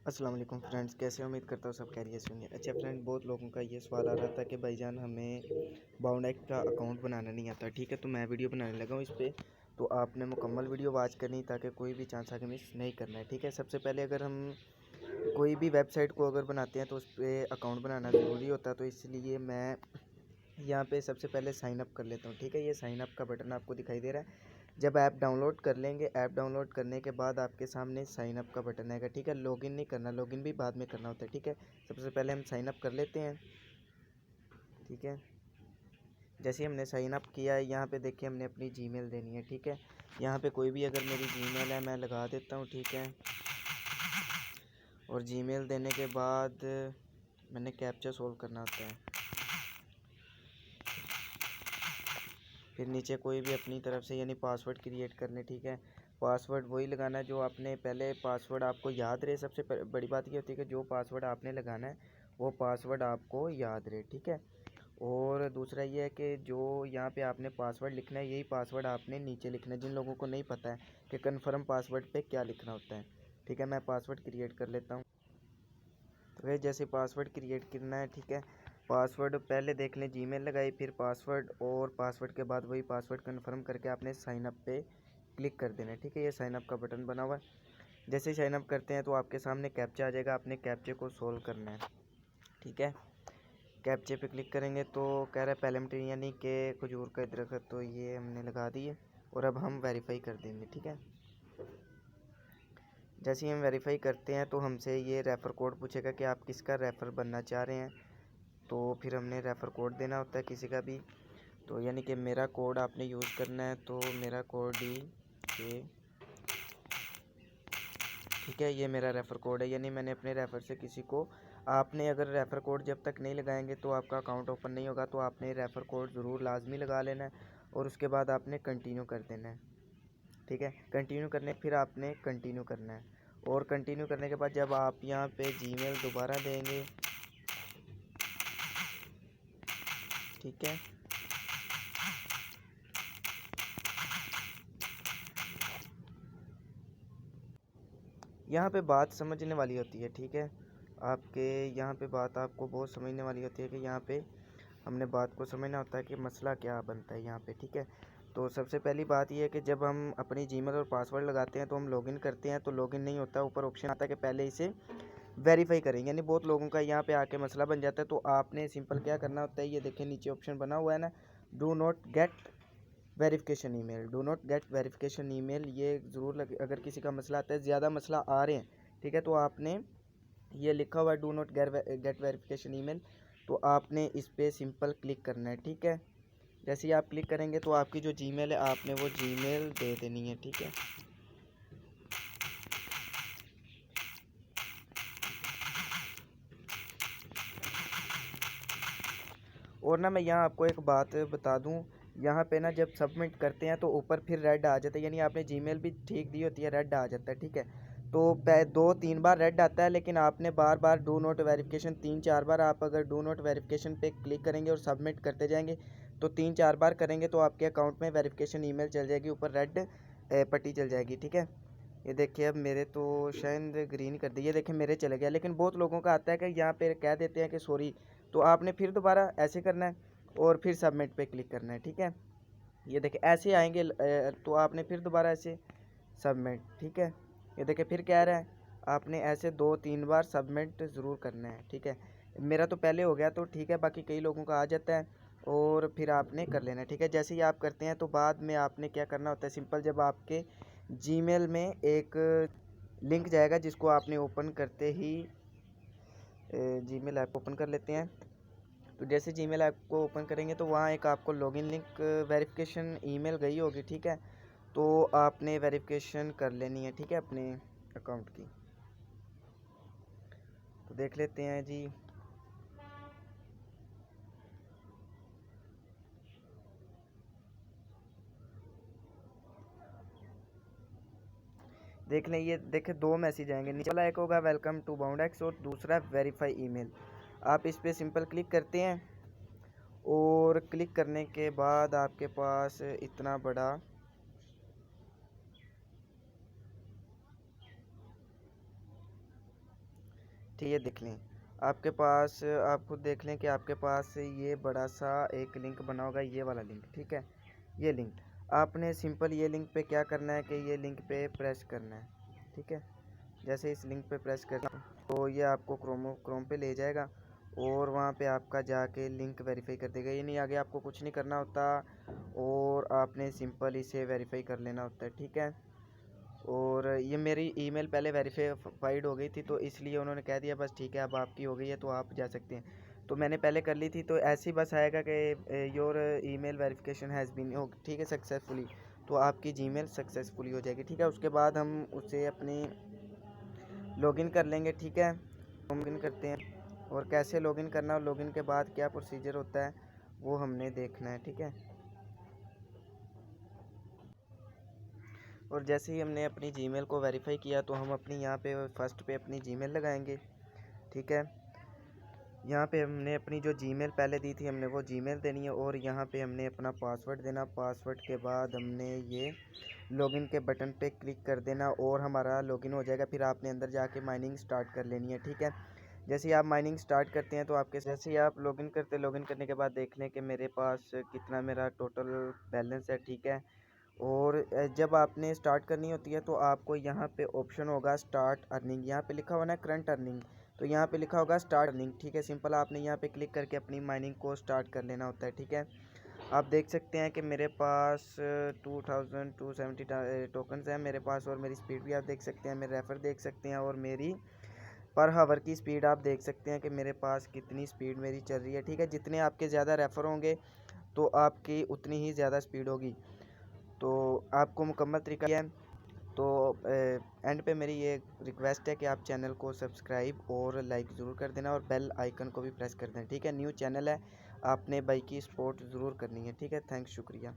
अस्सलाम वालेकुम फ्रेंड्स, कैसे हो? उम्मीद करता हूँ सब खैरियत से होंगे। अच्छा फ्रेंड, बहुत लोगों का ये सवाल आ रहा था कि भाईजान हमें बाउंड का अकाउंट बनाना नहीं आता। ठीक है, तो मैं वीडियो बनाने लगा हूँ इस पर। तो आपने मुकम्मल वीडियो वॉच करनी ताकि कोई भी चांस आगे मिस नहीं करना है। ठीक है, सबसे पहले अगर हम कोई भी वेबसाइट को अगर बनाते हैं तो उस पर अकाउंट बनाना ज़रूरी होता है। तो इसलिए मैं यहाँ पे सबसे पहले साइन अप कर लेता हूँ। ठीक है, ये साइन अप का बटन आपको दिखाई दे रहा है। जब ऐप डाउनलोड कर लेंगे, ऐप डाउनलोड करने के बाद आपके सामने साइन अप का बटन आएगा। ठीक है, लॉगिन नहीं करना, लॉगिन भी बाद में करना होता है। ठीक है, सबसे पहले हम साइन अप कर लेते हैं। ठीक है, जैसे हमने साइन अप किया है, यहाँ पे देखिए हमने अपनी जीमेल देनी है। ठीक है, यहाँ पे कोई भी अगर मेरी जीमेल है मैं लगा देता हूँ। ठीक है, और जीमेल देने के बाद मैंने कैप्चा सोल्व करना होता है। फिर नीचे कोई भी अपनी तरफ से यानी पासवर्ड क्रिएट करने। ठीक है, पासवर्ड वही लगाना है जो आपने पहले पासवर्ड आपको याद रहे। सबसे बड़ी बात ये होती है कि जो पासवर्ड आपने लगाना है वो पासवर्ड आपको याद रहे। ठीक है, और दूसरा ये है कि जो यहाँ पे आपने पासवर्ड लिखना है यही पासवर्ड आपने नीचे लिखना है। जिन लोगों को नहीं पता है कि कन्फर्म पासवर्ड पे क्या लिखना होता है। ठीक है, मैं पासवर्ड क्रिएट कर लेता हूँ। तो ये जैसे पासवर्ड क्रिएट करना है। ठीक है, पासवर्ड पहले देख लें, जीमेल लगाई, फिर पासवर्ड, और पासवर्ड के बाद वही पासवर्ड कन्फर्म करके आपने साइन अप पे क्लिक कर देना है। ठीक है, ये साइन अप का बटन बना हुआ है। जैसे ही साइन अप करते हैं तो आपके सामने कैप्चा आ जाएगा, आपने कैप्चे को सोल्व करना है। ठीक है, कैप्चे पे क्लिक करेंगे तो कह रहा है पेलेम्ट्री यानी कि खजूर का दरख्त, तो ये हमने लगा दिए और अब हम वेरीफाई कर देंगे। ठीक है, जैसे ही हम वेरीफाई करते हैं तो हमसे ये रेफ़र कोड पूछेगा कि आप किसका रेफ़र बनना चाह रहे हैं। तो फिर हमने रेफ़र कोड देना होता है किसी का भी। तो यानी कि मेरा कोड आपने यूज़ करना है, तो मेरा कोड ये ठीक है, ये मेरा रेफ़र कोड है, यानी मैंने अपने रेफ़र से किसी को, आपने अगर रेफ़र कोड जब तक नहीं लगाएंगे तो आपका अकाउंट ओपन नहीं होगा। तो आपने रेफ़र कोड ज़रूर लाजमी लगा लेना है और उसके बाद आपने कंटिन्यू कर देना है। ठीक है, कंटिन्यू करने फिर आपने कंटिन्यू करना है, और कंटिन्यू करने के बाद जब आप यहाँ पे जीमेल दोबारा देंगे, ठीक है, यहाँ पे बात समझने वाली होती है। ठीक है, आपके यहाँ पे बात आपको बहुत समझने वाली होती है कि यहाँ पे हमने बात को समझना होता है कि मसला क्या बनता है यहाँ पे। ठीक है, तो सबसे पहली बात यह है कि जब हम अपनी जीमेल और पासवर्ड लगाते हैं तो हम लॉगिन करते हैं तो लॉगिन नहीं होता, ऊपर ऑप्शन आता है कि पहले इसे वेरीफाई करें। यानी बहुत लोगों का यहाँ पे आके मसला बन जाता है। तो आपने सिंपल क्या करना होता है, ये देखें नीचे ऑप्शन बना हुआ है ना, do not gate verification email, do not gate verification email, ये ज़रूर लगे अगर किसी का मसला आता है, ज़्यादा मसला आ रहे हैं। ठीक है, तो आपने ये लिखा हुआ है do not gate verification email, तो आपने इस पर सिंपल क्लिक करना है। ठीक है, जैसे ही आप क्लिक करेंगे तो आपकी जो जीमेल है आपने वो जीमेल दे देनी है। ठीक है, और ना मैं यहाँ आपको एक बात बता दूँ, यहाँ पे ना जब सबमिट करते हैं तो ऊपर फिर रेड आ जाता है, यानी आपने जीमेल भी ठीक दी होती है, रेड आ जाता है। ठीक है, तो 2-3 बार रेड आता है, लेकिन आपने बार बार डू नोट वेरिफिकेशन 3-4 बार, आप अगर डू नोट वेरिफिकेशन पे क्लिक करेंगे और सबमिट करते जाएंगे तो 3-4 बार करेंगे तो आपके अकाउंट में वेरिफिकेशन ईमेल चल जाएगी, ऊपर रेड पट्टी चल जाएगी। ठीक है, ये देखिए अब मेरे तो शायद ग्रीन कर दी, ये देखिए मेरे चले गया, लेकिन बहुत लोगों का आता है कि यहाँ पे कह देते हैं कि सॉरी, तो आपने फिर दोबारा ऐसे करना है और फिर सबमिट पे क्लिक करना है। ठीक है, ये देखिए ऐसे आएंगे, तो आपने फिर दोबारा ऐसे सबमिट। ठीक है, ये देखिए फिर कह रहा है, आपने ऐसे 2-3 बार सबमिट ज़रूर करना है। ठीक है, मेरा तो पहले हो गया तो ठीक है, बाकी कई लोगों का आ जाता है और फिर आपने कर लेना है। ठीक है, जैसे ही आप करते हैं तो बाद में आपने क्या करना होता है, सिंपल जब आपके जीमेल में एक लिंक जाएगा जिसको आपने ओपन करते ही जीमेल ऐप ओपन कर लेते हैं। तो जैसे जीमेल ऐप को ओपन करेंगे तो वहाँ एक आपको लॉगिन लिंक वेरिफिकेशन ईमेल गई होगी। ठीक है, तो आपने वेरिफिकेशन कर लेनी है। ठीक है, अपने अकाउंट की, तो देख लेते हैं जी। देख लें, ये देखें 2 मैसेज आएंगे, नीचे वाला एक होगा वेलकम टू बाउंडेक्स और दूसरा वेरीफाई ईमेल। आप इस पर सिंपल क्लिक करते हैं और क्लिक करने के बाद आपके पास इतना बड़ा ठीक है, देख लें आपके पास, आप खुद देख लें कि आपके पास ये बड़ा सा एक लिंक बना होगा, ये वाला लिंक, ठीक है। ये लिंक आपने सिंपल ये लिंक पे क्या करना है कि ये लिंक पे प्रेस करना है, ठीक है। जैसे इस लिंक पे प्रेस करना तो ये आपको क्रोम पे ले जाएगा और वहाँ पे आपका जाके लिंक वेरीफाई कर देगा। ये नहीं, आगे आपको कुछ नहीं करना होता और आपने सिंपल इसे वेरीफाई कर लेना होता है, ठीक है। और ये मेरी ईमेल पहले वेरीफाइड हो गई थी तो इसलिए उन्होंने कह दिया बस ठीक है अब आपकी हो गई है तो आप जा सकते हैं। तो मैंने पहले कर ली थी तो ऐसे ही बस आएगा कि your email verification has been हो, ठीक है, सक्सेसफुली। तो आपकी जीमेल सक्सेसफुली हो जाएगी, ठीक है। उसके बाद हम उसे अपनी लॉगिन कर लेंगे, ठीक है। लॉगिन करते हैं और कैसे लॉगिन करना और लॉगिन के बाद क्या प्रोसीजर होता है वो हमने देखना है, ठीक है। और जैसे ही हमने अपनी जीमेल को वेरीफाई किया तो हम अपनी यहाँ पे फर्स्ट पे अपनी जीमेल लगाएंगे, ठीक है। यहाँ पे हमने अपनी जो जीमेल पहले दी थी हमने वो जीमेल देनी है और यहाँ पे हमने अपना पासवर्ड देना। पासवर्ड के बाद हमने ये लॉगिन के बटन पे क्लिक कर देना और हमारा लॉगिन हो जाएगा। फिर आपने अंदर जाके माइनिंग स्टार्ट कर लेनी है, ठीक है। जैसे ही आप माइनिंग स्टार्ट करते हैं तो आपके जैसे ही आप लॉगिन करने के बाद देख लें कि मेरे पास कितना मेरा टोटल बैलेंस है, ठीक है। और जब आपने स्टार्ट करनी होती है तो आपको यहाँ पे ऑप्शन होगा स्टार्ट अर्निंग, यहाँ पे लिखा हुआ ना करंट अर्निंग, तो यहाँ पे लिखा होगा स्टार्ट अर्निंग, ठीक है। सिंपल आपने यहाँ पे क्लिक करके अपनी माइनिंग को स्टार्ट कर लेना होता है, ठीक है। आप देख सकते हैं कि मेरे पास 2270 टोकन्स हैं मेरे पास और मेरी स्पीड भी आप देख सकते हैं, मेरे रेफर देख सकते हैं और मेरी पर हावर की स्पीड आप देख सकते हैं कि मेरे पास कितनी स्पीड मेरी चल रही है, ठीक है। जितने आपके ज़्यादा रेफर होंगे तो आपकी उतनी ही ज़्यादा स्पीड होगी। तो आपको मुकम्मल तरीका है। तो एंड पे मेरी ये रिक्वेस्ट है कि आप चैनल को सब्सक्राइब और लाइक ज़रूर कर देना और बेल आइकन को भी प्रेस कर देना, ठीक है। न्यू चैनल है, आपने भाई की सपोर्ट ज़रूर करनी है, ठीक है। थैंक्स, शुक्रिया।